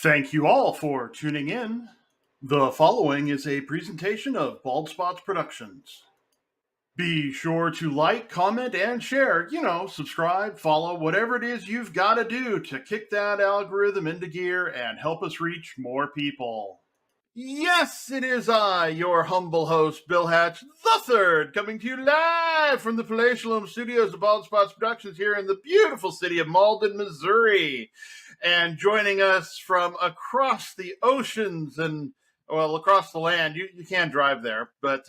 Thank you all for tuning in. The following is a presentation of Bald Spots Productions. Be sure to like, comment, and share. Subscribe, follow, whatever it is you've got to do to kick that algorithm into gear and help us reach more people. Yes, it is I, your humble host, Bil Hatch the Third, coming to you live from the palatial studios of Bald Spots Productions here in the beautiful city of Malden, Missouri. And joining us from across the oceans and, across the land, you can drive there, but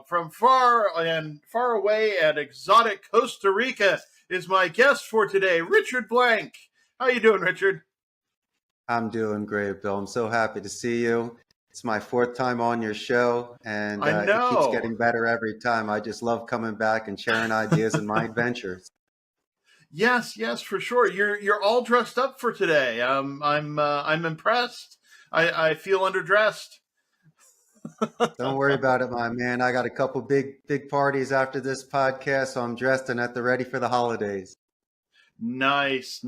from far away and exotic Costa Rica is my guest for today, Richard Blank. How you doing, Richard? I'm doing great, Bill. I'm so happy to see you. It's my fourth time on your show, and it keeps getting better every time. I just love coming back and sharing ideas and my adventures. Yes, for sure. You're all dressed up for today. I'm impressed. I feel underdressed. Don't worry about it, my man. I got a couple big parties after this podcast, so I'm dressed and at the ready for the holidays. Nice.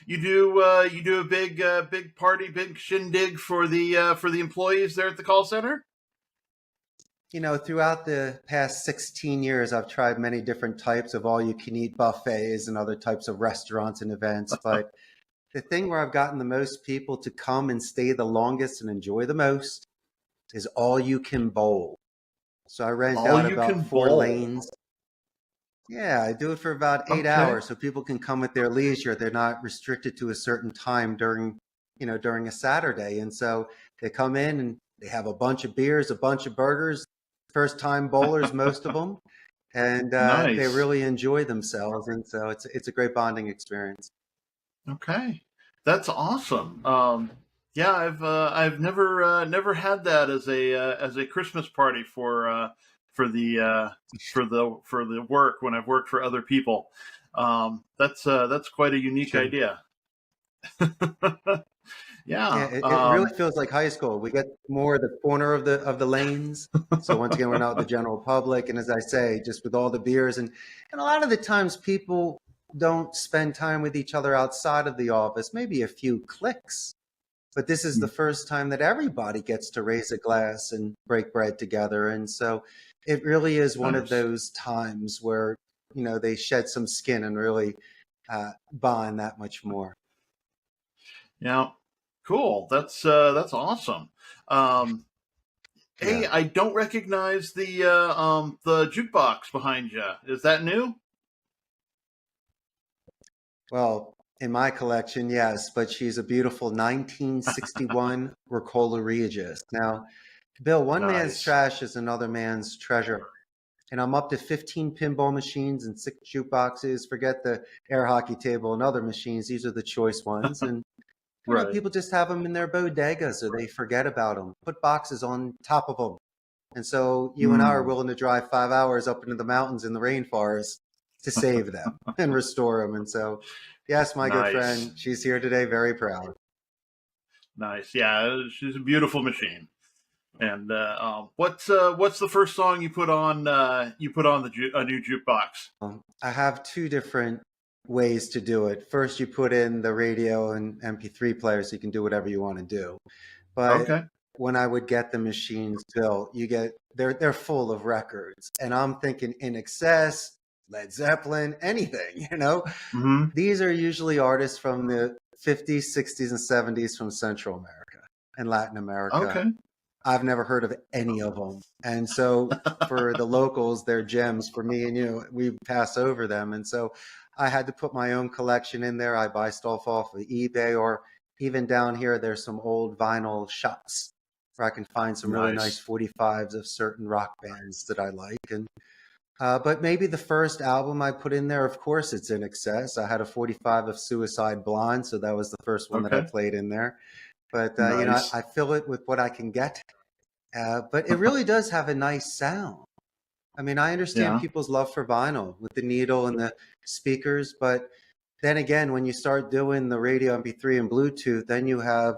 You do a big party, big shindig for the employees there at the call center? Throughout the past 16 years, I've tried many different types of all-you-can-eat buffets and other types of restaurants and events. But the thing where I've gotten the most people to come and stay the longest and enjoy the most is all-you-can-bowl. So I rent out about 4 lanes. Yeah, I do it for about 8 hours so people can come at their leisure. They're not restricted to a certain time during a Saturday. And so they come in and they have a bunch of beers, a bunch of burgers, first-time bowlers, most of them, and nice. They really enjoy themselves. And so it's a great bonding experience. Okay, that's awesome. Yeah, I've never had that as a Christmas party for the work when I've worked for other people. That's quite a unique idea. Yeah, it really feels like high school. We get more of the corner of the lanes. So once again, we're not the general public, and as I say, just with all the beers and a lot of the times people don't spend time with each other outside of the office. Maybe a few clicks. But this is the first time that everybody gets to raise a glass and break bread together. And so it really is one of those times where, they shed some skin and really bond that much more. Yeah, cool. That's awesome. Hey, I don't recognize the jukebox behind you. Is that new? Well, in my collection, yes, but she's a beautiful 1961 Ricola Regis. Now, Bill, one man's trash is another man's treasure. And I'm up to 15 pinball machines and 6 jukeboxes. Forget the air hockey table and other machines. These are the choice ones. And people just have them in their bodegas or they forget about them. Put boxes on top of them. And so you and I are willing to drive 5 hours up into the mountains in the rainforest to save them and restore them. And so, yes, my good friend, she's here today, very proud. Nice. Yeah, she's a beautiful machine. And what's the first song you put on? You put on a new jukebox. I have 2 different ways to do it. First, you put in the radio and MP3 player, so you can do whatever you want to do. But when I would get the machines built, they're full of records, and I'm thinking INXS, Led Zeppelin, anything. These are usually artists from the 50s, 60s, and 70s from Central America and Latin America. Okay. I've never heard of any of them. And so for the locals, they're gems. For me and you, we pass over them. And so I had to put my own collection in there. I buy stuff off of eBay, or even down here, there's some old vinyl shops where I can find some really nice 45s of certain rock bands that I like. And but maybe the first album I put in there, of course, it's INXS. I had a 45 of Suicide Blonde, so that was the first one that I played in there. But, I fill it with what I can get. But it really does have a nice sound. I mean, I understand people's love for vinyl with the needle and the speakers. But then again, when you start doing the radio MP3 and Bluetooth, then you have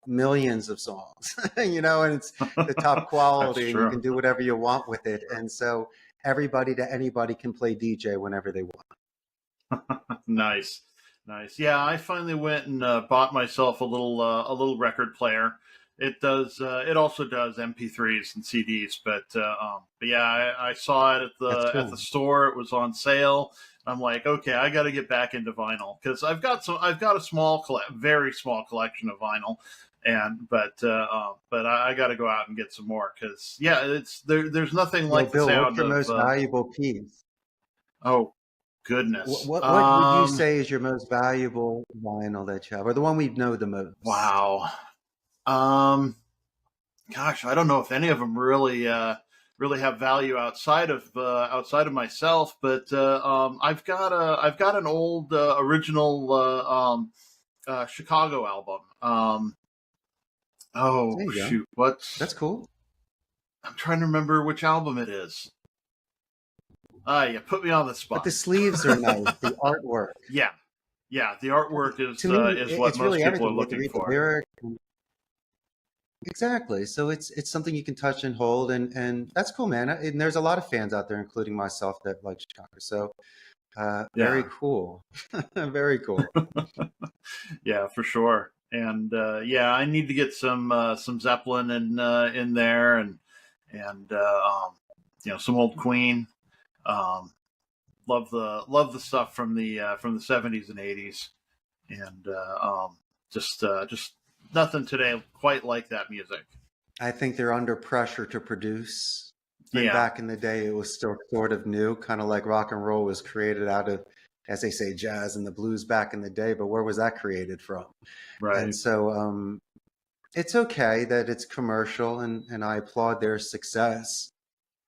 millions of songs, and it's the top quality and you can do whatever you want with it. And so everybody to anybody can play DJ whenever they want. Nice. Nice. Yeah, I finally went and bought myself a little record player. It does. It also does MP3s and CDs. But yeah, I saw it That's at the cool. store. It was on sale. I'm like, okay, I got to get back into vinyl because I've got a very small collection of vinyl, and but I got to go out and get some more because yeah, it's there. There's nothing Well, like the Bill, what's sound your of most valuable piece? oh What, goodness. what what would you say is your most valuable vinyl that you have, or the one we know the most? Wow. Um, Gosh, I don't know if any of them really have value outside of myself, but I've got an old original Chicago album. Oh There you go. shoot, what's That's cool. I'm trying to remember which album it is. Ah, you put me on the But the spot. sleeves are nice. The artwork. Yeah, yeah, the artwork To me, is what it's most really people everything. are You get to looking read the for. lyric. Exactly. So it's something you can touch and hold, and that's cool, man. And there's a lot of fans out there, including myself, that like Chicago. So very Yeah, cool. Very cool. yeah, for sure. And yeah, I need to get some Zeppelin in there, and some old Queen. Um, love the stuff from the '70s and '80s, and just nothing today quite like that music. I think they're under pressure to produce. And Yeah, back in the day, it was still sort of new, kind of like rock and roll was created out of, as they say, jazz and the blues back in the day. But where was that created from? And right. so it's okay that it's commercial, and I applaud their success.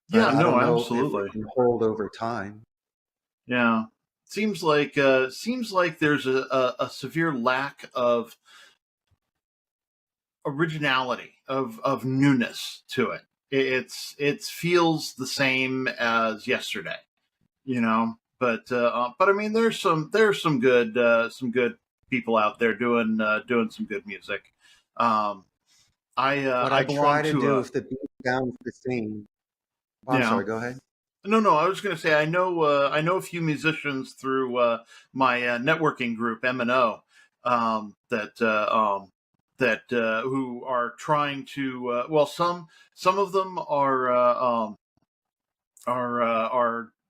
But Yeah, I no, don't know if it absolutely. can hold over time. Yeah, seems like there's a severe lack of originality of newness to it. It feels the same as yesterday, you know. But I mean, there's some good people out there doing some good music. Um, What I I try belong to to do, a if the beat sounds the same, oh, you I'm know sorry, go ahead. no, I was going to say I know a few musicians through my networking group M&O that who are trying to some of them are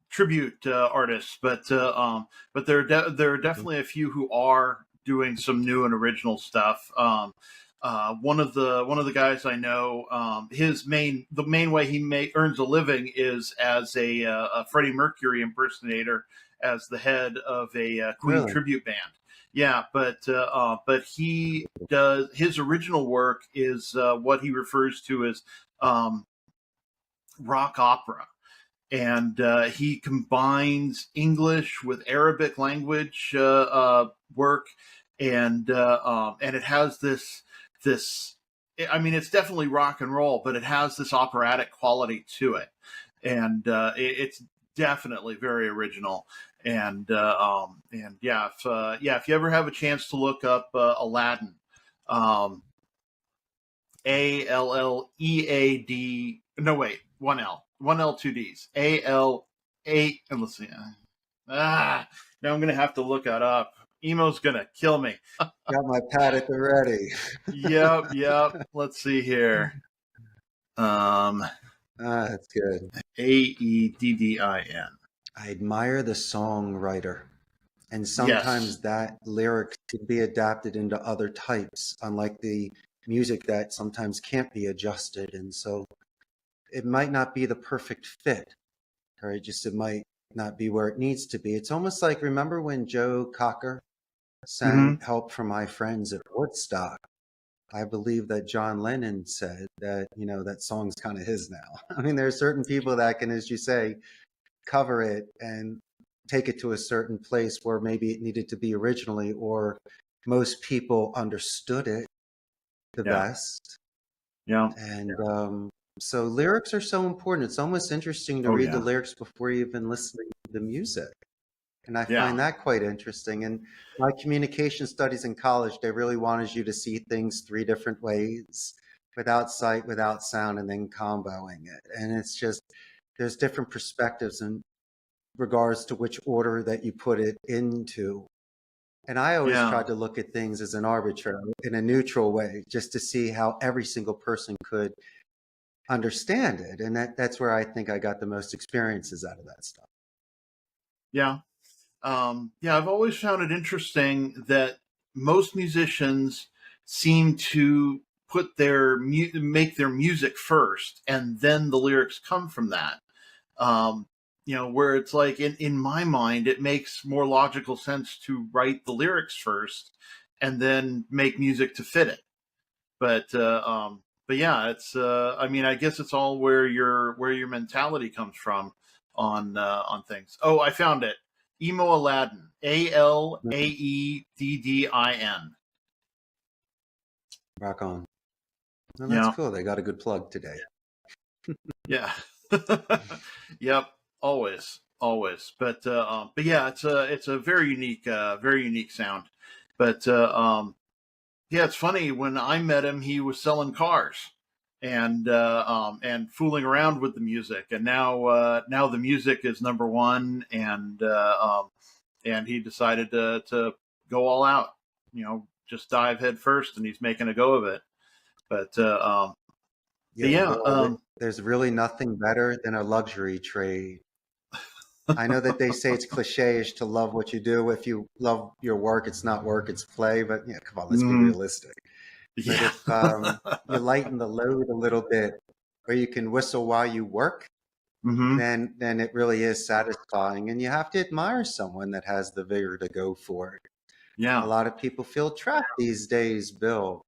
tribute artists, but there are definitely a few who are doing some new and original stuff. One of the guys I know, the main way earns a living is as a Freddie Mercury impersonator, as the head of a Queen Really? tribute band. Yeah, but he does his original work is what he refers to as um, rock opera, and he combines English with Arabic language work, and it has this. I mean, it's definitely rock and roll, but it has this operatic quality to it, and it's definitely very original. And yeah, if you ever have a chance to look up Aladdin, um, ALLEAD. No, wait, one L, two D's. ALA. And let's see. Now I'm gonna have to look that up. Emo's gonna kill me. Got my pad at the ready. Yep. Let's see here. Um, That's good. AEDDIN. I admire the songwriter, and Yes. sometimes that lyric could be adapted into other types, unlike the music that sometimes can't be adjusted. And so it might not be the perfect fit, or it might not be where it needs to be. It's almost like, remember when Joe Cocker sang Mm-hmm. Help from My Friends at Woodstock? I believe that John Lennon said that, that song's kind of his now. I mean, there are certain people that can, as you say, cover it and take it to a certain place where maybe it needed to be originally, or most people understood it the Yeah. best. Yeah. And so lyrics are so important. It's almost interesting to Oh read the yeah. lyrics before you even listening to the music. And I Yeah. find that quite interesting. And my communication studies in college, they really wanted you to see things three different ways: without sight, without sound, and then comboing it. And it's just, there's different perspectives in regards to which order that you put it into. And I always Yeah. tried to look at things as an arbitrary, in a neutral way, just to see how every single person could understand it. And that's where I think I got the most experiences out of that stuff. Yeah. Yeah, I've always found it interesting that most musicians seem to put make their music first, and then the lyrics come from that. Um, where it's like in my mind, it makes more logical sense to write the lyrics first and then make music to fit it. But yeah, it's I mean, I guess it's all where your mentality comes from on things. Oh, I found it. Emo Aladdin. Alaeddin. Rock on. Well, that's Yeah. cool. They got a good plug today. Yeah. Yep. Always. But yeah, it's a very unique sound. But yeah, it's funny. When I met him, he was selling cars and fooling around with the music. And now the music is number one, and he decided to go all out. Just dive head first, and he's making a go of it. But but Yeah, yeah, Bill, there's really nothing better than a luxury trade. I know that they say it's cliche-ish to love what you do. If you love your work, it's not work, it's play. But yeah, come on, let's be mm, realistic. But yeah, if you lighten the load a little bit, where you can whistle while you work, hmm then it really is satisfying. And you have to admire someone that has the vigor to go for it. A yeah, lot of people feel trapped these days, Bill,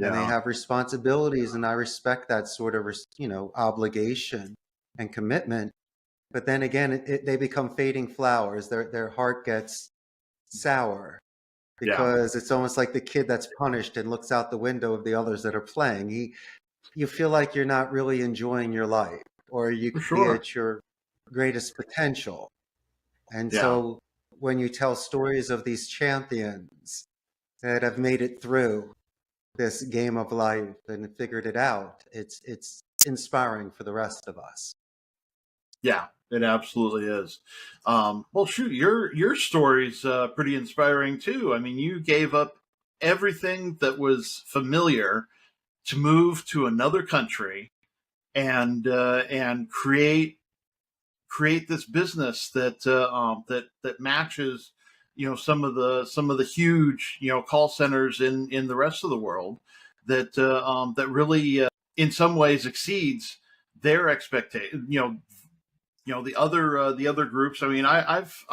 and they yeah, have responsibilities, and I respect that sort of obligation and commitment. But then again, they become fading flowers. Their heart gets sour yeah, because it's almost like the kid that's punished and looks out the window of the others that are playing. You feel like you're not really enjoying your life, or you for could be sure. at your greatest potential. And Yeah, so when you tell stories of these champions that have made it through this game of life and figured it out, it's inspiring for the rest of us. yeah, it absolutely is. Well, shoot, your story's pretty inspiring too. I mean, you gave up everything that was familiar to move to another country and create this business that matches some of the huge call centers in the rest of the world that really in some ways exceeds their expectation. The other groups. I mean, I've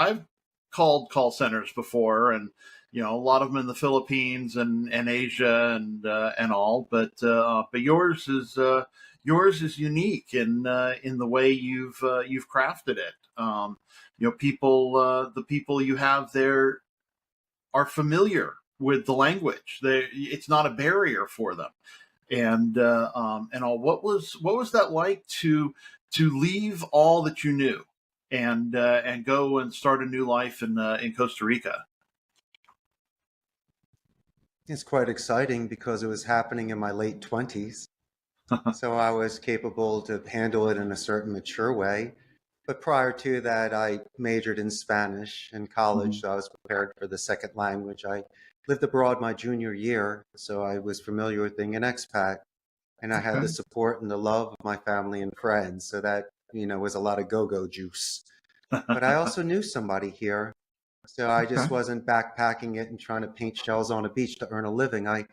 called call centers before, and a lot of them in the Philippines and Asia and all. But yours is unique in the way you've crafted it. The people you have there are familiar with the language. It's not a barrier for them, and all. What was that like to leave all that you knew and go and start a new life in Costa Rica? It's quite exciting because it was happening in my late 20s. So I was capable to handle it in a certain mature way. But prior to that, I majored in Spanish in college, Mhm. so I was prepared for the second language. I lived abroad my junior year, so I was familiar with being an expat, and I had the Okay. support and the love of my family and friends. So that, was a lot of go-go juice. But I also knew somebody here, so I Okay. just wasn't backpacking it and trying to paint shells on a beach to earn a living. I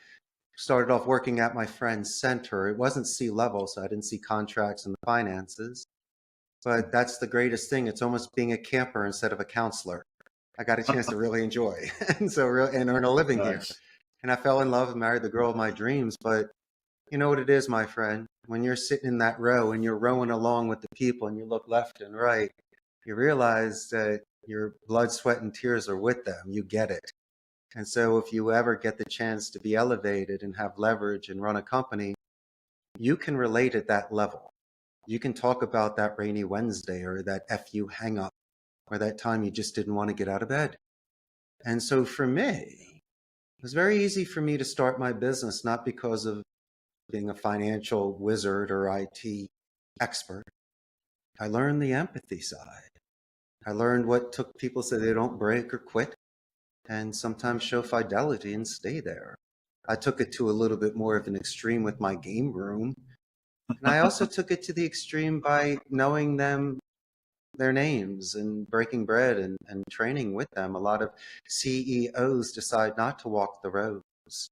started off working at my friend's center. It wasn't C-level, so I didn't see contracts and the finances. But that's the greatest thing. It's almost being a camper instead of a counselor. I got a chance to really enjoy and earn a living here. Nice. And I fell in love and married the girl of my dreams. But you know what it is, my friend? When you're sitting in that row and you're rowing along with the people and you look left and right, you realize that your blood, sweat, and tears are with them. You get it. And so if you ever get the chance to be elevated and have leverage and run a company, you can relate at that level. You can talk about that rainy Wednesday or that FU hang up or that time you just didn't want to get out of bed. And so for me, it was very easy for me to start my business, not because of being a financial wizard or IT expert. I learned the empathy side. I learned what took people so they don't break or quit. and sometimes show fidelity and stay there. I took it to a little bit more of an extreme with my game room. And I also took it to the extreme by knowing them, their names, and breaking bread and training with them. A lot of CEOs decide not to walk the roads,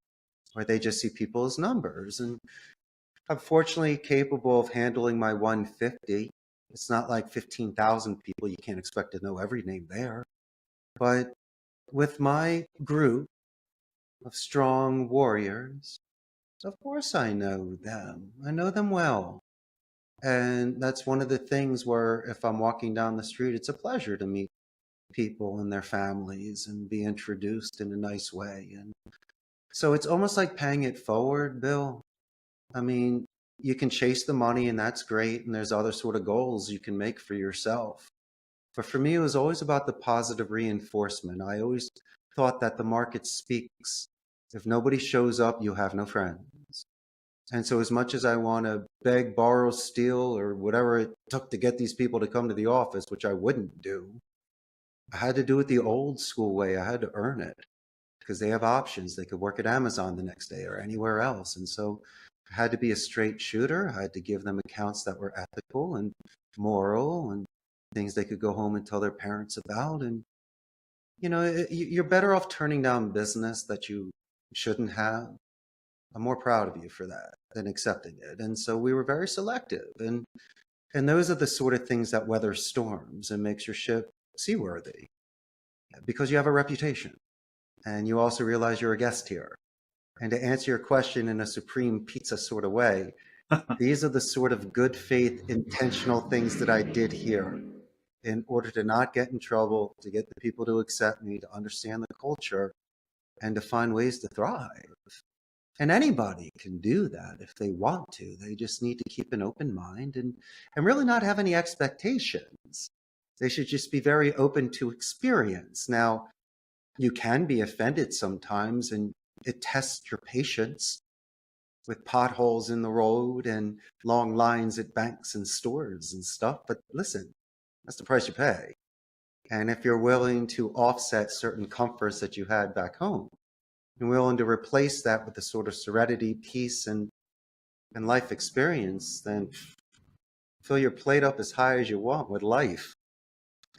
or they just see people as numbers. And I'm fortunately capable of handling my 150. It's not like 15,000 people. You can't expect to know every name there. But with my group of strong warriors, of course I know them. I know them well. And that's one of the things where if I'm walking down the street, it's a pleasure to meet people and their families and be introduced in a nice way. And so it's almost like paying it forward, Bill. I mean, you can chase the money and that's great. And there's other sort of goals you can make for yourself. But for me, it was always about the positive reinforcement. I always thought that the market speaks. If nobody shows up, you have no friends. And so as much as I want to beg, borrow, steal, or whatever it took to get these people to come to the office, which I wouldn't do, I had to do it the old school way. I had to earn it because they have options. They could work at Amazon the next day or anywhere else. And so I had to be a straight shooter. I had to give them accounts that were ethical and moral and things they could go home and tell their parents about. And, you know, you're better off turning down business that you shouldn't have. I'm more proud of you for that than accepting it. And so we were very selective. And those are the sort of things that weather storms and makes your ship seaworthy because you have a reputation. And you also realize you're a guest here. And to answer your question in a supreme pizza sort of way, these are the sort of good faith, intentional things that I did here in order to not get in trouble, to get the people to accept me, to understand the culture, and to find ways to thrive. And anybody can do that if they want to. They just need to keep an open mind and really not have any expectations. They should just be very open to experience. Now, you can be offended sometimes, and it tests your patience with potholes in the road and long lines at banks and stores and stuff. But listen, that's the price you pay. And if you're willing to offset certain comforts that you had back home, and willing to replace that with the sort of serenity, peace, and life experience, then fill your plate up as high as you want with life.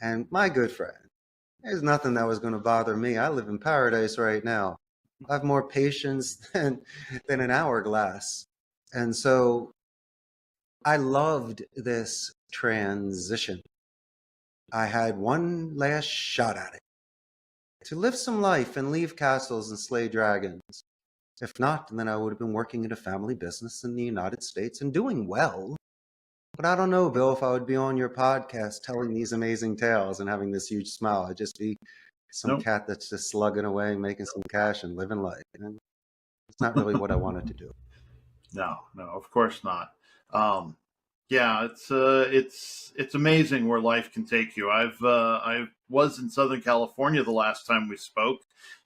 And my good friend, there's nothing that was going to bother me. I live in paradise right now. I have more patience than an hourglass. And so I loved this transition. I had one last shot at it, to live some life and leave castles and slay dragons. If not, then I would have been working in a family business in the United States and doing well. But I don't know, Bill, if I would be on your podcast telling these amazing tales and having this huge smile. I'd just be some cat that's just slugging away, making some cash and living life. And it's not really what I wanted to do. No, of course not. Yeah, it's amazing where life can take you. I was in Southern California the last time we spoke,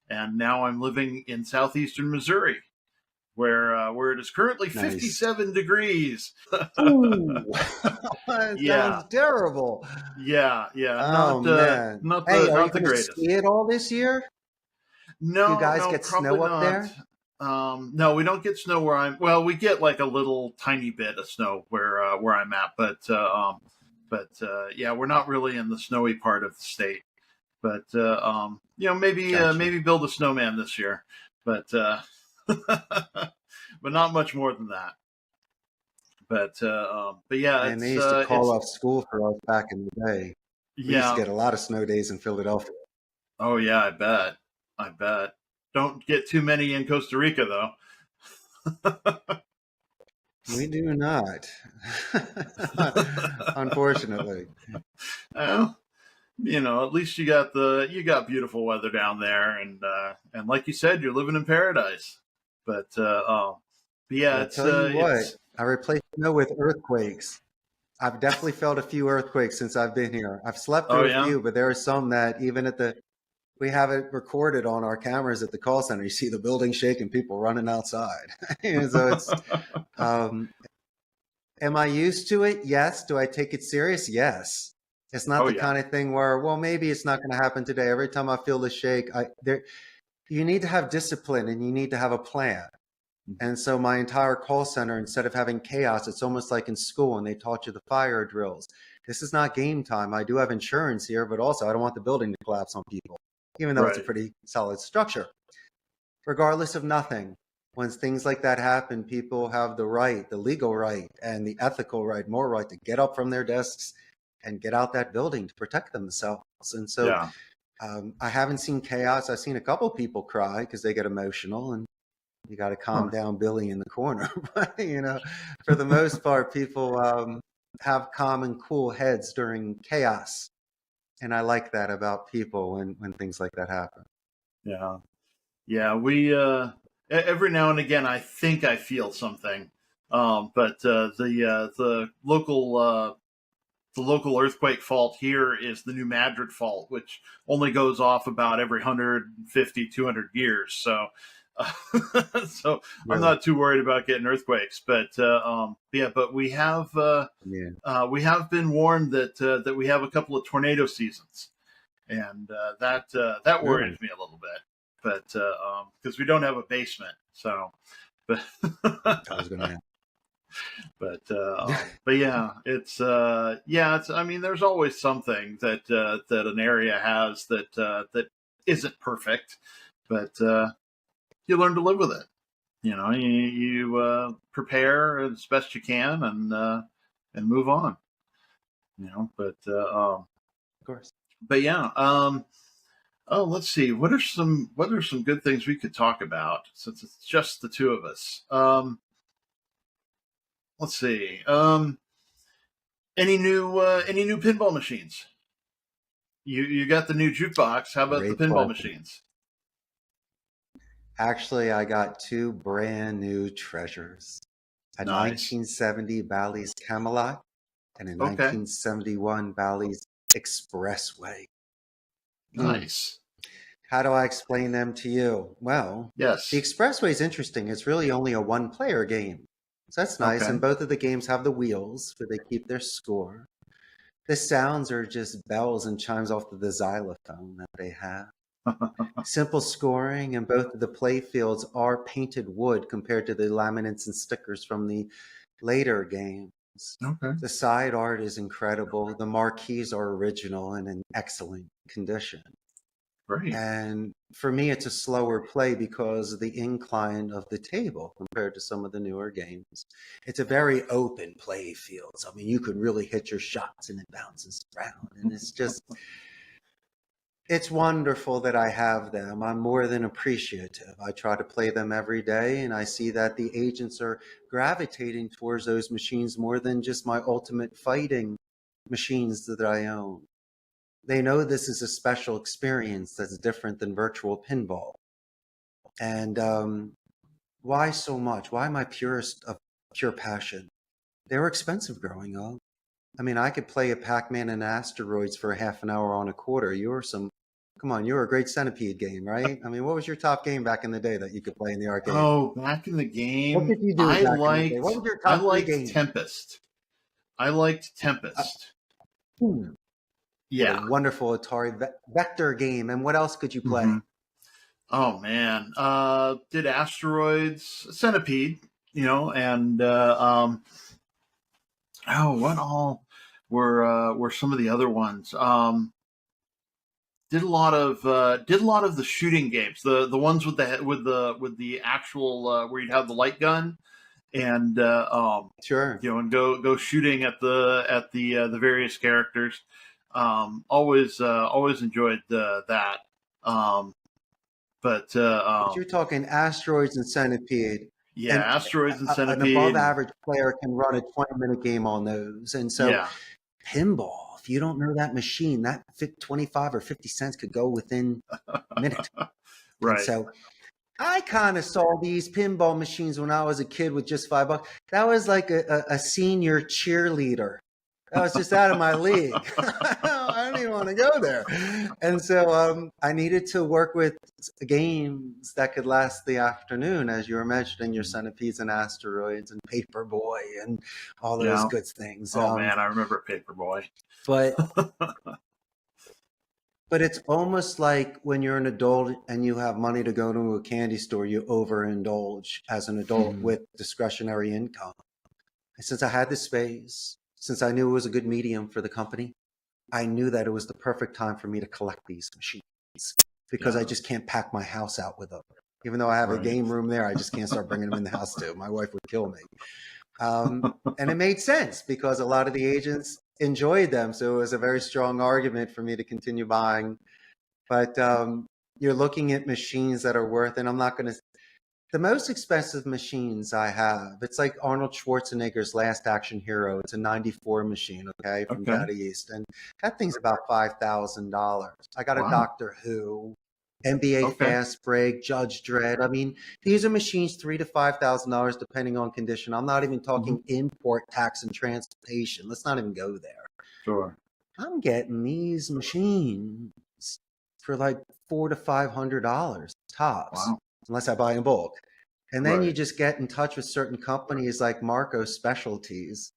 and now I'm living in southeastern Missouri, where it is currently 57 degrees. Ooh, that sounds terrible. Yeah. Oh, man. Not hey, the, are not you the going to greatest. ski it all this year? No, you guys no, get probably snow not. up there? No, we don't get snow where I'm. Well, we get like a little tiny bit of snow where I'm at, but yeah, we're not really in the snowy part of the state. But maybe Gotcha. maybe build a snowman this year, but but not much more than that. But yeah, and they used to call off school for us back in the day. We used to get a lot of snow days in Philadelphia. Oh yeah, I bet. Don't get too many in Costa Rica though. We do not, unfortunately. Well, at least you got beautiful weather down there, and like you said, you're living in paradise. But yeah, I'll tell you what, I replaced snow with earthquakes. I've definitely felt a few earthquakes since I've been here. I've slept through a few, but there are some that even we have it recorded on our cameras at the call center. You see the building shaking, people running outside. So it's, am I used to it? Yes. Do I take it serious? Yes. It's not Oh the yeah. kind of thing where, well, maybe it's not going to happen today. Every time I feel the shake, you need to have discipline and you need to have a plan. And so my entire call center, instead of having chaos, it's almost like in school when they taught you the fire drills. This is not game time. I do have insurance here, but also I don't want the building to collapse on people, even though it's a Right. pretty solid structure. Regardless of nothing, when things like that happen, people have the right, the legal right and the ethical right, moral right to get up from their desks and get out that building to protect themselves. And so Yeah. I haven't seen chaos. I've seen a couple people cry because they get emotional, and you got to calm Huh. down Billy in the corner. But, for the most part, people have calm and cool heads during chaos. And I like that about people when things like that happen. Yeah. Yeah. We every now and again I think I feel something, but the local earthquake fault here is the New Madrid fault, which only goes off about every 150, 200 years. So, so I'm Really? not too worried about getting earthquakes. But yeah, but Yeah. we have been warned that we have a couple of tornado seasons, and that worries Really? me a little bit. But because we don't have a basement, so but I was going to but yeah, it's I mean, there's always something that an area has that isn't perfect, but you learn to live with it. You prepare as best you can and move on. Of course. But yeah. Oh, let's see. What are some good things we could talk about since it's just the two of us? Let's see. Any new pinball machines? You got the new jukebox. How about the Great pinball question. machines? Actually, I got two brand new treasures. A Nice. 1970 Bally's Camelot and a Okay. 1971 Bally's Expressway. Hmm. Nice. How do I explain them to you? Well, the Yes. Expressway is interesting. It's really only a one-player game. So that's nice. Okay. And both of the games have the wheels where they keep their score. The sounds are just bells and chimes off of the xylophone that they have. Simple scoring, and both of the play fields are painted wood compared to the laminates and stickers from the later games. Okay. The side art is incredible. The marquees are original and in excellent condition. Great. And for me, it's a slower play because of the incline of the table compared to some of the newer games. It's a very open play field. So, I mean, you could really hit your shots and it bounces around. And it's wonderful that I have them. I'm more than appreciative. I try to play them every day, and I see that the agents are gravitating towards those machines more than just my ultimate fighting machines that I own. They know this is a special experience that's different than virtual pinball. And why so much? Why my purest of pure passion? They were expensive growing up. I mean, I could play a Pac-Man and Asteroids for a half an hour on a quarter. Come on, you were a great Centipede game, right? I mean, what was your top game back in the day that you could play in the arcade? Oh, back in the What game, did you do back in the day? What was your I top three liked games? Tempest. I liked Uh, Tempest. hmm, what a Yeah. wonderful Atari vector game. And what else could you Hmm. play? Oh man. Did Asteroids, Centipede, and oh, what all were some of the other ones? Did a lot of the shooting games, the ones with the actual where you'd have the light gun and Sure. and go shooting at the various characters. Always enjoyed that. Um, but But you're talking Asteroids and Centipede. yeah, And Asteroids and an above Centipede. average player can run a 20-minute game on those. And so Yeah. pinball, if you don't know that machine, that 25 or 50 cents could go within a minute. And Right. so I kind of saw these pinball machines when I was a kid with just $5. That was like a senior cheerleader. That was just out of my league. I didn't even want to go there. And so I needed to work with games that could last the afternoon, as you were mentioning, your Centipedes and Asteroids and Paperboy and all those Yeah. good things. Oh man, I remember Paperboy. But it's almost like when you're an adult and you have money to go to a candy store, you overindulge as an adult with discretionary income. And since I had this space, since I knew it was a good medium for the company, I knew that it was the perfect time for me to collect these machines because I just can't pack my house out with them. Even though I have a game room there, I just can't start bringing them in the house too. My wife would kill me. And it made sense because a lot of the agents enjoyed them. So it was a very strong argument for me to continue buying. But you're looking at machines that are worth, and I'm not going to, the most expensive machines I have, it's like Arnold Schwarzenegger's Last Action Hero. It's a 94 machine, okay, from Caddy East. And that thing's about $5,000. I got a Doctor Who, NBA Fast Break, Judge Dredd. I mean, these are machines $3,000 to $5,000 depending on condition. I'm not even talking import tax and transportation. Let's not even go there. Sure. I'm getting these machines for like $400 to $500 tops, unless I buy in bulk. And then you just get in touch with certain companies like Marco Specialties,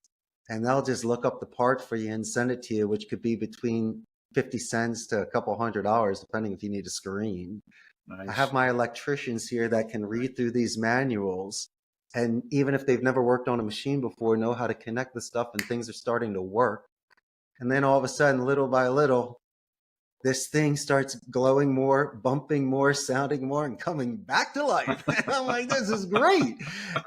and they'll just look up the part for you and send it to you, which could be between 50 cents to a couple $100, depending if you need a screen. Nice. I have my electricians here that can read through these manuals, and even if they've never worked on a machine before, know how to connect the stuff, and things are starting to work. And then all of a sudden, little by little, this thing starts glowing more, bumping more, sounding more, and coming back to life. And I'm like, this is great.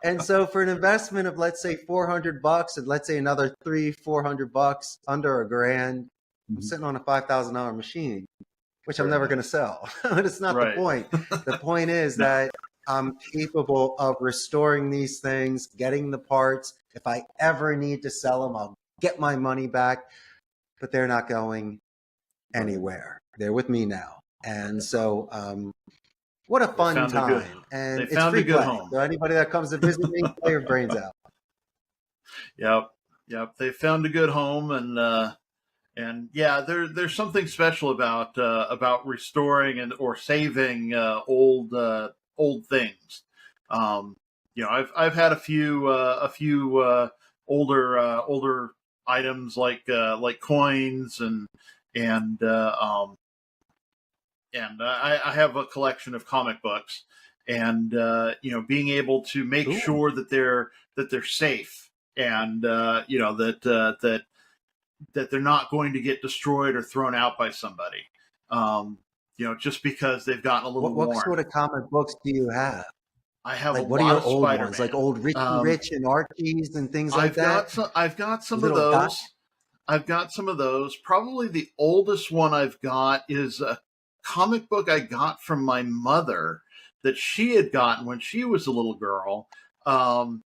And so for an investment of, let's say, $400, and let's say another $300-400 under $1,000, I'm sitting on a $5,000 machine, which I'm never going to sell. But it's not the point. The point is that I'm capable of restoring these things, getting the parts. If I ever need to sell them, I'll get my money back. But they're not going anywhere. They're with me now. And so what a fun time. And it's free play. So anybody that comes to visit me, play your brains out. Yep. They found a good home, and yeah, there's something special about restoring or saving old things. I've had a few older items like coins and I have a collection of comic books, and being able to make sure that they're safe, and that they're not going to get destroyed or thrown out by somebody, just because they've gotten a little worn. What sort of comic books do you have? I have like, a what lot are your of old Spider-Man. ones, like old Richie Rich and Archies and things like that? I've got some of Little those. I've got some of those. Probably the oldest one I've got is a comic book I got from my mother that she had gotten when she was a little girl. Do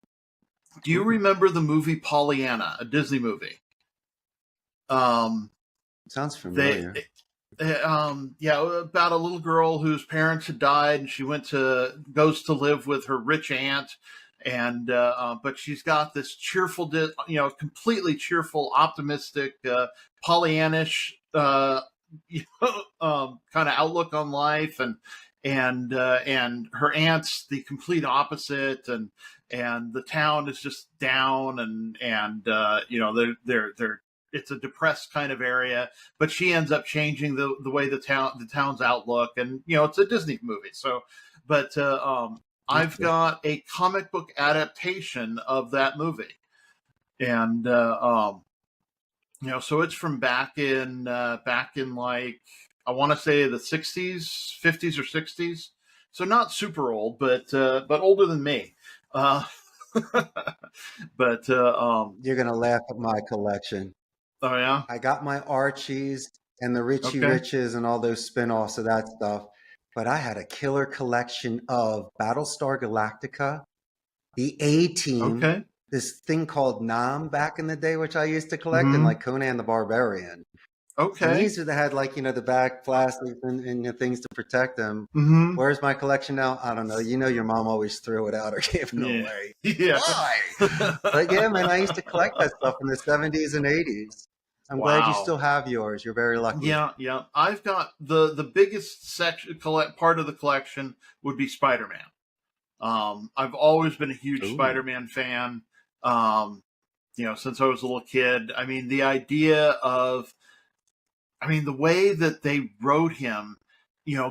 you remember the movie Pollyanna, a Disney movie? Sounds familiar. About a little girl whose parents had died, and she goes to live with her rich aunt, and but she's got this cheerful, completely cheerful, optimistic, Pollyannish, kind of outlook on life, and her aunt's the complete opposite, and the town is just down, and they're it's a depressed kind of area, but she ends up changing the way the town's outlook, and it's a Disney movie. So, but I've got a comic book adaptation of that movie, and so it's from back in like, I want to say the 60s, 50s or 60s. So not super old, but older than me. But you're gonna laugh at my collection. Oh yeah, I got my Archies and the Richie Riches and all those spin-offs of that stuff, but I had a killer collection of Battlestar Galactica, the A-Team, this thing called Nam back in the day, which I used to collect, and like Conan the Barbarian. And these that had like the back plastic and things to protect them. Where's my collection now? I don't know. Your mom always threw it out or gave it away. Why? But yeah, man, I used to collect that stuff in the 70s and 80s. I'm glad you still have yours. You're very lucky. Yeah. I've got the biggest part of the collection would be Spider-Man. I've always been a huge Spider-Man fan. since I was a little kid. I mean, the idea of, the way that they wrote him,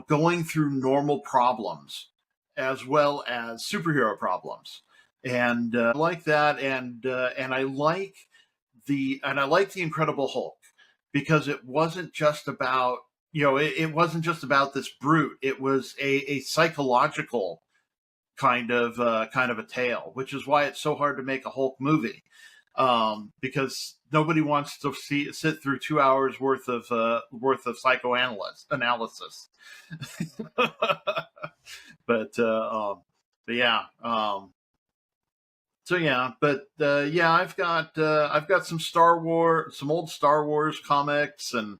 going through normal problems as well as superhero problems, and I like that, and I like the Incredible Hulk because it wasn't just about it wasn't just about this brute. It was a psychological kind of a tale, which is why it's so hard to make a Hulk movie, because nobody wants to sit through 2 hours worth of psychoanalysis. but uh, um, but yeah. So yeah, yeah, I've got some old Star Wars comics, and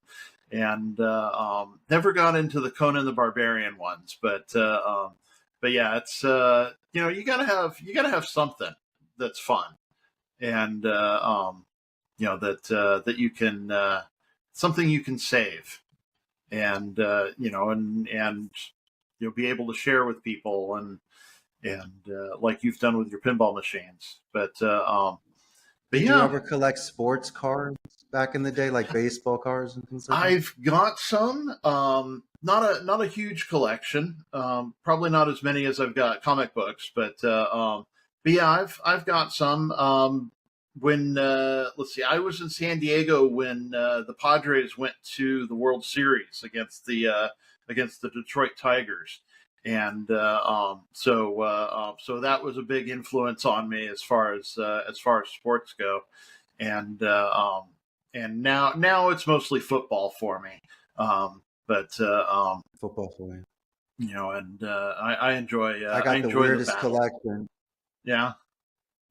never got into the Conan the Barbarian ones, but yeah, it's you gotta have something that's fun, and that you can something you can save, and be able to share with people, and like you've done with your pinball machines. But Did you yeah, ever collect sports cards back in the day, like baseball cards and things like that? I've got some. Not a huge collection. Probably not as many as I've got comic books, but yeah, I've got some. When let's see, I was in San Diego when the Padres went to the World Series against the Detroit Tigers, and so that was a big influence on me as far as sports go, and now it's mostly football for me. But Football for you. and I enjoy I I got the enjoy the weirdest battle. collection. Yeah.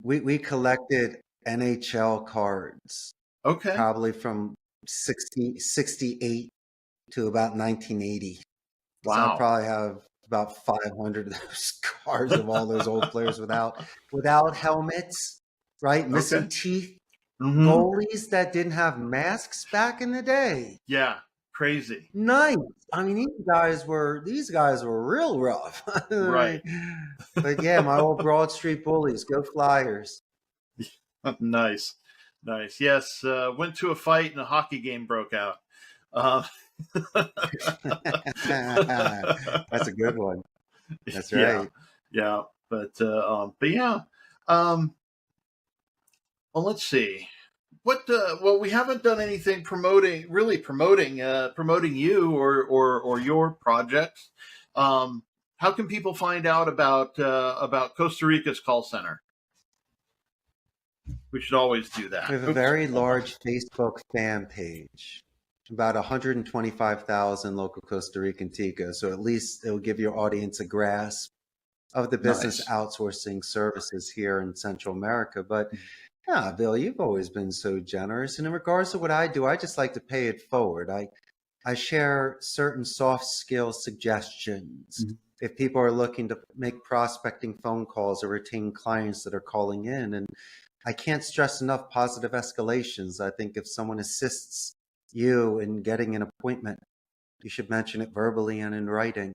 We collected NHL cards Okay. probably from 68 to about 1980. So I Wow. probably have about 500 of those cards of all those old players without helmets, right? Okay. Missing teeth, Mm-hmm. goalies that didn't have masks back in the day. Yeah. Crazy. Nice. I mean, these guys were real rough. Right. But yeah, my old Broad Street Bullies, go Flyers. Nice. Nice. Yes. Went to a fight and a hockey game broke out. Uh, That's a good one. That's yeah. right. Yeah. But yeah. Um, well, let's see. Well, we haven't done anything promoting you or your projects. How can people find out about Costa Rica's call center? We should always do We that. have a Oops, very hold on. large Facebook fan page, about 125,000 local Costa Rican ticos. So at least it will give your audience a grasp of the business Nice. outsourcing services here in Central America. But yeah, Bill, you've always been so generous. And in regards to what I do, I just like to pay it forward. I share certain soft skill suggestions. Mhm. If people are looking to make prospecting phone calls or retain clients that are calling in, and I can't stress enough positive escalations. I think if someone assists you in getting an appointment, you should mention it verbally and in writing.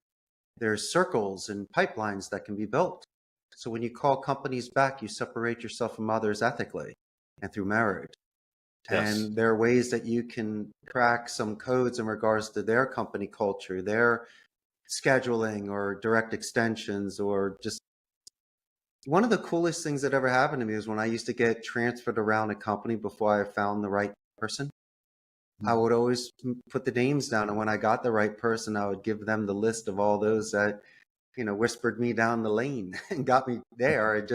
There's circles and pipelines that can be built. So when you call companies back, you separate yourself from others ethically and through merit. Yes. And there are ways that you can crack some codes in regards to their company culture, their scheduling or direct extensions, or just one of the coolest things that ever happened to me was when I used to get transferred around a company before I found the right person. I would always put the names down, and when I got the right person, I would give them the list of all those that whispered me down the lane and got me there.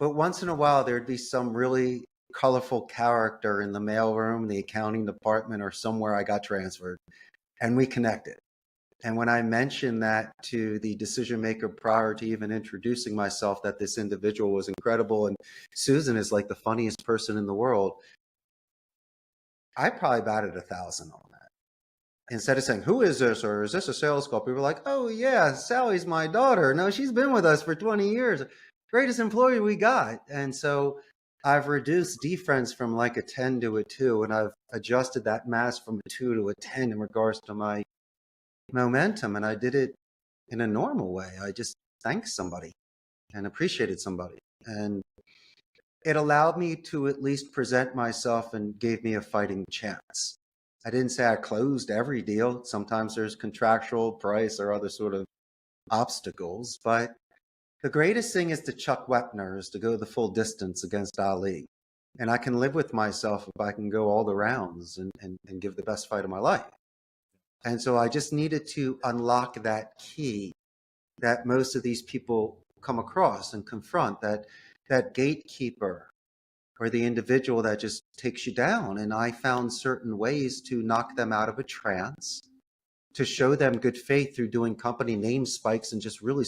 But once in a while, there'd be some really colorful character in the mailroom, the accounting department, or somewhere I got transferred, and we connected. And when I mentioned that to the decision maker prior to even introducing myself, that this individual was incredible and Susan is like the funniest person in the world, I probably batted 1,000 on that. Instead of saying, "Who is this?" or "Is this a sales call?" People were like, "Oh, yeah, Sally's my daughter. No, she's been with us for 20 years. Greatest employee we got." And so I've reduced defense from like a 10 to a 2, and I've adjusted that mass from a 2 to a 10 in regards to my momentum. And I did it in a normal way. I just thanked somebody and appreciated somebody. And it allowed me to at least present myself and gave me a fighting chance. I didn't say I closed every deal. Sometimes there's contractual price or other sort of obstacles, but the greatest thing is to chuck Wepner, to go the full distance against Ali. And I can live with myself if I can go all the rounds and give the best fight of my life. And so I just needed to unlock that key that most of these people come across and confront, that gatekeeper or the individual that just takes you down. And I found certain ways to knock them out of a trance, to show them good faith through doing company name spikes and just really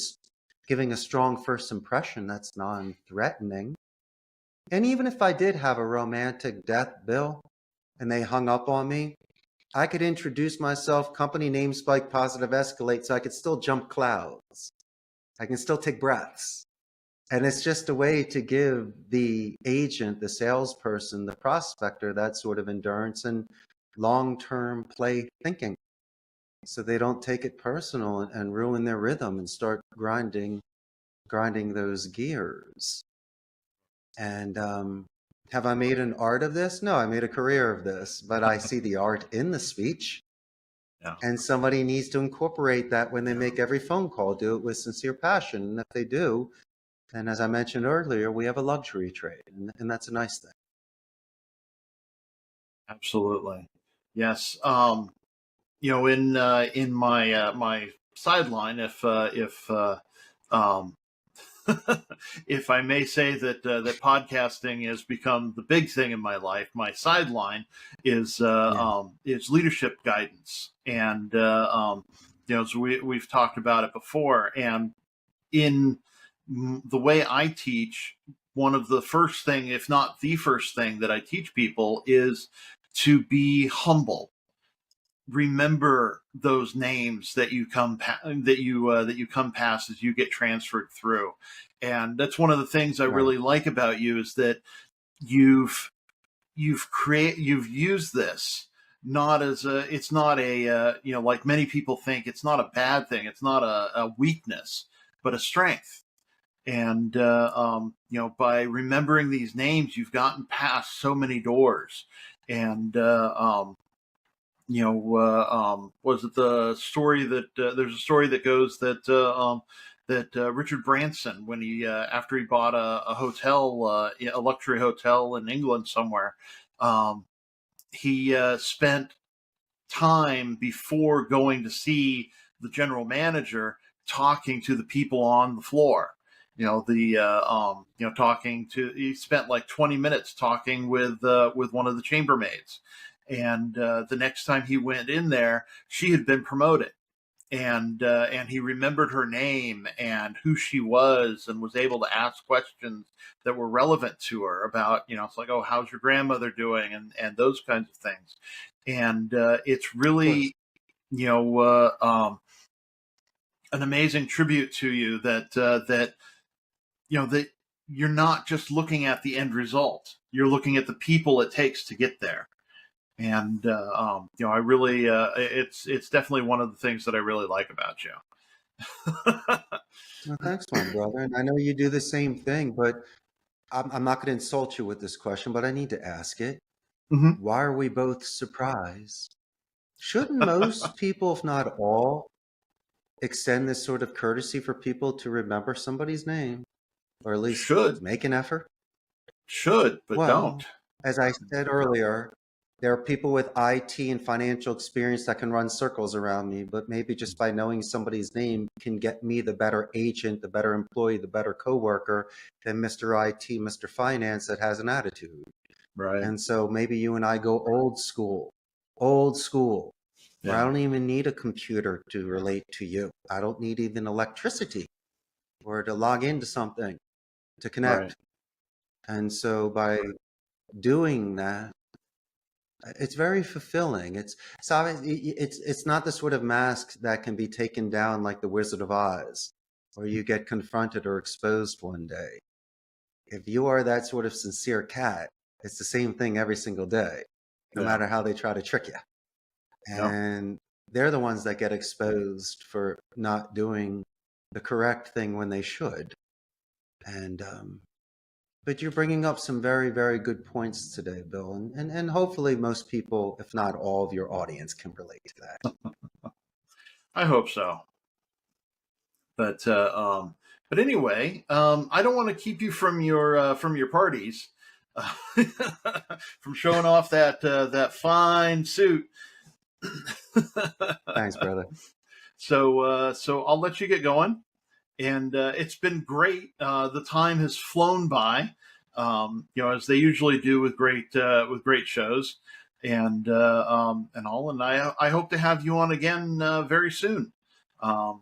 giving a strong first impression that's non-threatening. And even if I did have a romantic death, Bill, and they hung up on me, I could introduce myself, company name spike, positive escalate, so I could still jump clouds. I can still take breaths. And it's just a way to give the agent, the salesperson, the prospector, that sort of endurance and long-term play thinking, so they don't take it personal and ruin their rhythm and start grinding those gears. And have I made an art of this? No, I made a career of this, but I see the art in the speech. Yeah. And somebody needs to incorporate that when they make every phone call, do it with sincere passion. And if they do, then as I mentioned earlier, we have a luxury trade, and that's a nice thing. Absolutely. Yes. In my my sideline, um, if I may say that that podcasting has become the big thing in my life, my sideline is leadership guidance, and so we've talked about it before, and in the way I teach, one of the first thing, if not the first thing that I teach people is to be humble. Remember those names that you come that you come past as you get transferred through, and that's one of the things I really like about you, is that you've used this not as it's not a like many people think, it's not a bad thing, it's not a weakness, but a strength. And by remembering these names, you've gotten past so many doors. And was it the story that there's a story that goes that Richard Branson, when he after he bought a hotel, a luxury hotel in England somewhere, he spent time before going to see the general manager talking to the people on the floor. He spent like 20 minutes talking with one of the chambermaids. And the next time he went in there, she had been promoted, and he remembered her name and who she was, and was able to ask questions that were relevant to her about, it's like, oh, how's your grandmother doing, and those kinds of things. And it's really, an amazing tribute to you that you're not just looking at the end result, you're looking at the people it takes to get there. And I really, it's definitely one of the things that I really like about you. Well, thanks, my brother. And I know you do the same thing, but I'm not going to insult you with this question, but I need to ask it. Mm-hmm. Why are we both surprised? Shouldn't most people, if not all, extend this sort of courtesy for people to remember somebody's name, or at least make an effort? But don't. As I said earlier, there are people with IT and financial experience that can run circles around me, but maybe just by knowing somebody's name can get me the better agent, the better employee, the better coworker than Mr. IT, Mr. Finance that has an attitude. Right. And so maybe you and I go old school, where I don't even need a computer to relate to you. I don't need even electricity or to log into something to connect. Right. And so by doing that, it's very fulfilling. It's not the sort of mask that can be taken down like the Wizard of Oz, where you get confronted or exposed one day. If you are that sort of sincere cat, it's the same thing every single day, no matter how they try to trick you. And they're the ones that get exposed for not doing the correct thing when they should. And But you're bringing up some very, very good points today, Bill. And hopefully most people, if not all of your audience, can relate to that. I hope so. But anyway, I don't want to keep you from your parties, from showing off that fine suit. Thanks, brother. So I'll let you get going. And it's been great. The time has flown by, as they usually do with great shows, and all. And I hope to have you on again very soon. Um,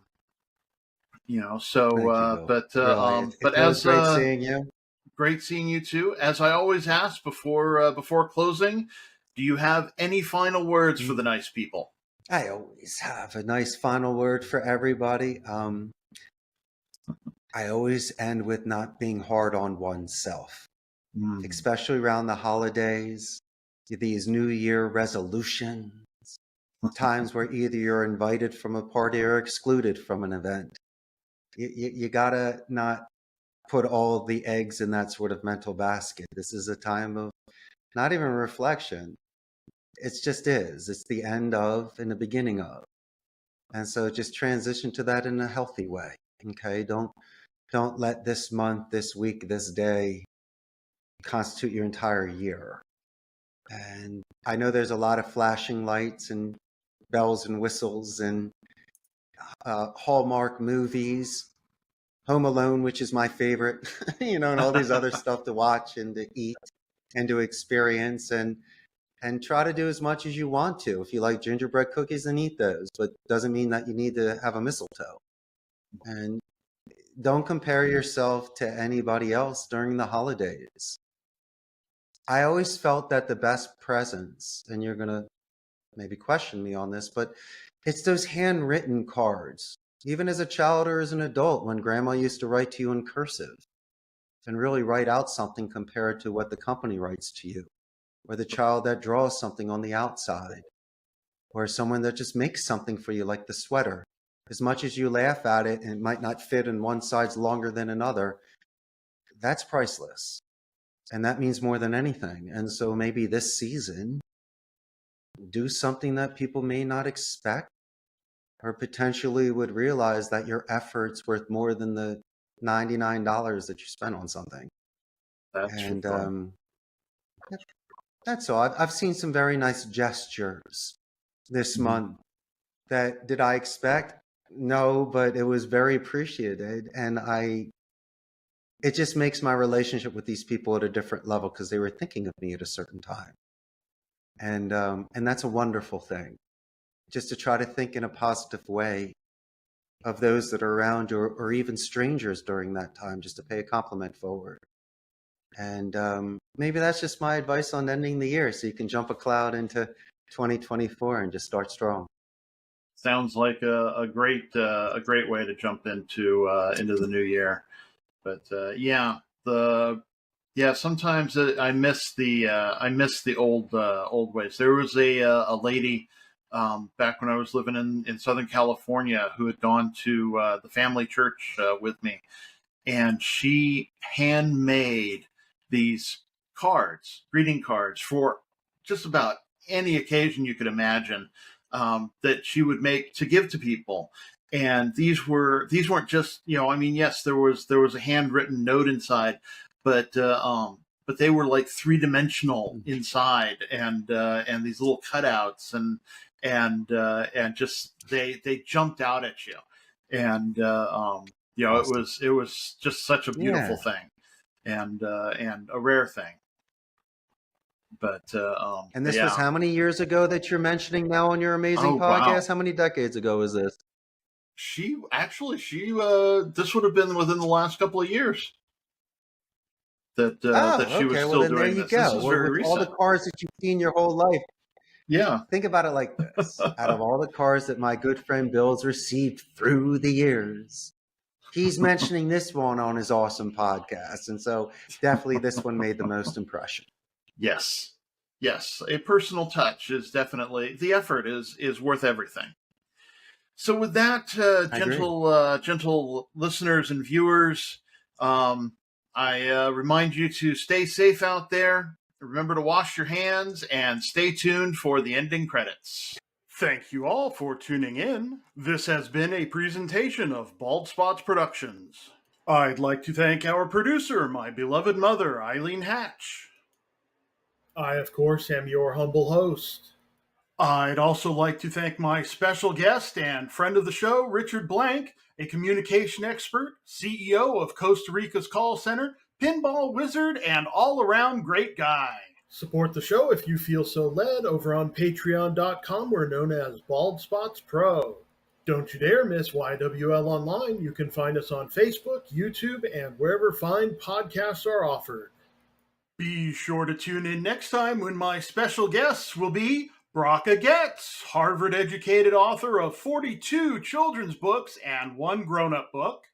Thank you, Bill. Really, But it's always as great seeing you. great seeing you too. As I always ask before closing, do you have any final words for the nice people? I always have a nice final word for everybody. I always end with not being hard on oneself, especially around the holidays, these New Year resolutions, times where either you're invited from a party or excluded from an event. You gotta not put all the eggs in that sort of mental basket. This is a time of not even reflection. It's just is. It's the end of and the beginning of. And so just transition to that in a healthy way. Okay. Don't let this month, this week, this day constitute your entire year. And I know there's a lot of flashing lights and bells and whistles and Hallmark movies, Home Alone, which is my favorite, and all these other stuff to watch and to eat and to experience and try to do as much as you want to. If you like gingerbread cookies, then eat those, but doesn't mean that you need to have a mistletoe. And don't compare yourself to anybody else during the holidays. I always felt that the best presents, and you're going to maybe question me on this, but it's those handwritten cards. Even as a child or as an adult, when grandma used to write to you in cursive and really write out something compared to what the company writes to you, or the child that draws something on the outside, or someone that just makes something for you like the sweater. As much as you laugh at it and it might not fit and one side's longer than another, that's priceless. And that means more than anything. And so maybe this season, do something that people may not expect or potentially would realize that your effort's worth more than the $99 that you spent on something. And that's all. I've seen some very nice gestures this month that did I expect? No, but it was very appreciated. And it just makes my relationship with these people at a different level because they were thinking of me at a certain time. And that's a wonderful thing. Just to try to think in a positive way of those that are around you or even strangers during that time, just to pay a compliment forward. And maybe that's just my advice on ending the year so you can jump a cloud into 2024 and just start strong. Sounds like a great way to jump into the new year. But sometimes I miss the old ways. There was a lady back when I was living in Southern California who had gone to the family church with me, and she handmade these greeting cards for just about any occasion you could imagine, that she would make to give to people. And these weren't just, yes, there was a handwritten note inside, but they were like 3-dimensional inside, and these little cutouts, and just they jumped out at you, and it was just such a beautiful thing, and a rare thing. But and this was how many years ago that you're mentioning now on your amazing podcast? Wow. How many decades ago was this? She this would have been within the last couple of years that she was still doing this. There you go. This is very recent. All the cars that you've seen your whole life. Yeah. Think about it like this. Out of all the cars that my good friend Bill's received through the years, he's mentioning this one on his awesome podcast. And so definitely this one made the most impression. Yes. A personal touch is definitely, the effort is worth everything. So with that, gentle listeners and viewers, I remind you to stay safe out there. Remember to wash your hands and stay tuned for the ending credits. Thank you all for tuning in. This has been a presentation of Bald Spots Productions. I'd like to thank our producer, my beloved mother, Eileen Hatch. I, of course, am your humble host. I'd also like to thank my special guest and friend of the show, Richard Blank, a communication expert, CEO of Costa Rica's call center, pinball wizard, and all-around great guy. Support the show if you feel so led over on patreon.com. We're known as Bald Spots Pro. Don't you dare miss YWL Online. You can find us on Facebook, YouTube, and wherever fine podcasts are offered. Be sure to tune in next time when my special guests will be Braca Getz, Harvard-educated author of 42 children's books and one grown-up book,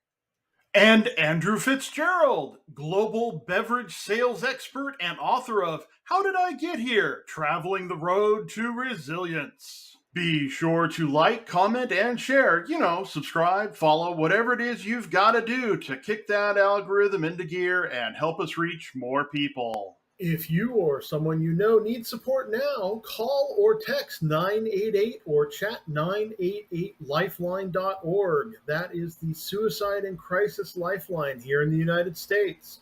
and Andrew Fitzgerald, global beverage sales expert and author of How Did I Get Here? Traveling the Road to Resilience. Be sure to like, comment, and share. Subscribe, follow, whatever it is you've got to do to kick that algorithm into gear and help us reach more people. If you or someone you know needs support now, call or text 988 or chat 988lifeline.org. That is the suicide and crisis lifeline here in the United States.